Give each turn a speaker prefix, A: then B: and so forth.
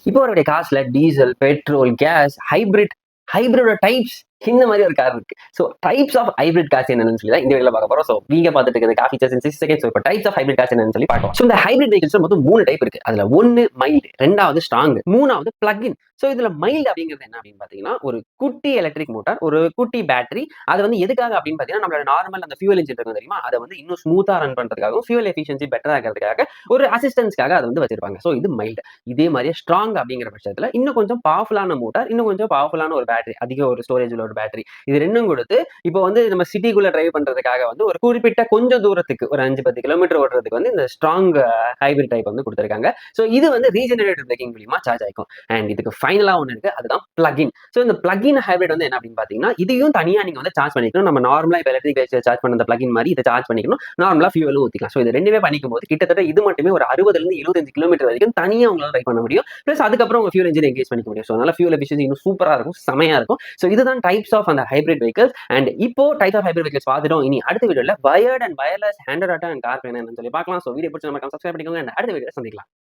A: இப்போ வரக்கூடிய கார்ஸ்ல டீசல், பெட்ரோல், கேஸ், ஹைபிரிடோட டைப்ஸ் இந்த மாதிரி ஒரு கார் இருக்கு. So types of hybrid cars என்னன்னு சொல்லி தான் இந்த வீடியோல பார்க்க போறோம். ஸோ நீங்க பார்த்துட்டு இருக்கிறது காஃபி ஜஸ்ட் இன் 6 செகண்ட்ஸ். இப்போ டைப்ஸ் ஆஃப் ஹைபிரிட் கார்ஸ் என்னன்னு சொல்லி பார்க்கலாம். ஸோ இந்த ஹைபிரிட் வெஹிக்கிள்ஸ் மொத்தம் 3 டைப் இருக்கு. அதுல 1 மைல்டு, 2வது ஸ்ட்ராங், 3வது பிளக் இன். ஸோ இதுல மைல்டு அப்படிங்கிறது என்ன அப்படின்னு பாத்தீங்கன்னா, ஒரு குட்டி எலக்ட்ரிக் மோட்டார், ஒரு குட்டி பேட்டரி. அது வந்து எதுக்காக அப்படின்னு பாத்தீங்கன்னா, நம்மளோட நார்மல் அந்த ஃபியூல் இன்ஜின் இருக்கும் தெரியுமா, அதை வந்து இன்னும் ஸ்மூத்தா ரன் பண்றதுக்காகவும் ஃபியூல் எஃபிஷியன்சி பெட்டரா இருக்கிறதுக்காக ஒரு அசிஸ்டன்ஸ்க்காக அதை வந்து வச்சிருப்பாங்க. ஸோ இது மைல்டு. இதே மாதிரியே ஸ்ட்ராங் அப்படிங்கிற பட்சத்துல இன்னும் கொஞ்சம் பவர்ஃபுல்லான மோட்டார், இன்னும் கொஞ்சம் பவர்ஃபுல்லான ஒரு பேட்டரி, அதிக ஒரு ஸ்டோரேஜ் உள்ள ஒரு பேட்டரி, இது ரெண்டும் கொடுத்து இப்போ வந்து நம்ம சிட்டிக்குள்ள டிரைவ் பண்றதுக்காக வந்து ஒரு குறிப்பிட்ட கொஞ்சம் தூரத்துக்கு ஒரு 5-10 கிலோமீட்டர் ஓடுறதுக்கு வந்து இந்த ஸ்ட்ராங் ஹைபிரிட் டைப் வந்து கொடுத்துருக்காங்க. ஸோ இது வந்து ரீஜெனரேட்டிவ் பிரேக்கிங் மூலியமா சார்ஜ் ஆயிக்கும். அண்ட் இதுக்கு ஃபைனலா ஒன்று இருக்கு, அதுதான் பிளக்இன். ஸோ இந்த பிளக்இன் ஹைபிரிட் வந்து என்ன அப்படின்னு பாத்தீங்கன்னா, இதையும் தனியா நீங்க வந்து சார்ஜ் பண்ணிக்கணும். நம்ம நார்மலா இப்போ எலக்ட்ரிக் வெஹிக்கிள் சார்ஜ் பண்ண அந்த பிளக்இன் மாதிரி இதை சார்ஜ் பண்ணிக்கணும். நார்மலா ஃபியூவலும் ஊத்திக்கலாம். ஸோ இது ரெண்டுமே பண்ணிக்கும் போது கிட்டத்தட்ட இது மட்டுமே ஒரு 60-75 கிலோமீட்டர் வரைக்கும் தனியா உங்களால ட்ரைவ் பண்ண முடியும். பிளஸ் அதுக்கப்புறம் உங்க ஃபியூல் இன்ஜின் எங்கேஜ் பண்ணிக்க முடியும். ஸோ அதனால ஃபியூல் எஃபிஷியன்சி இன்னும் சூப்பரா இருக்கும், செமையா இருக்கும். ஸோ இதுதான் டைப்ஸ் ஆஃப் அந்த ஹைபிரிட் வெஹிக்கிள்ஸ். அண்ட் இப்போ டைப் ஆஃப் ஹைபிரிட் வெஹிக்கிள்ஸ் பார்த்துட்டோம். இனி அடுத்த வீடியோல wired and wireless hander and car என்னன்னு சொல்லி பார்க்கலாம். ஸோ வீடியோ பிடிச்ச நம்ம சப்ஸ்கிரைப் பண்ணிக்கோங்க. அடுத்த வீடியோ சந்திக்கலாம்.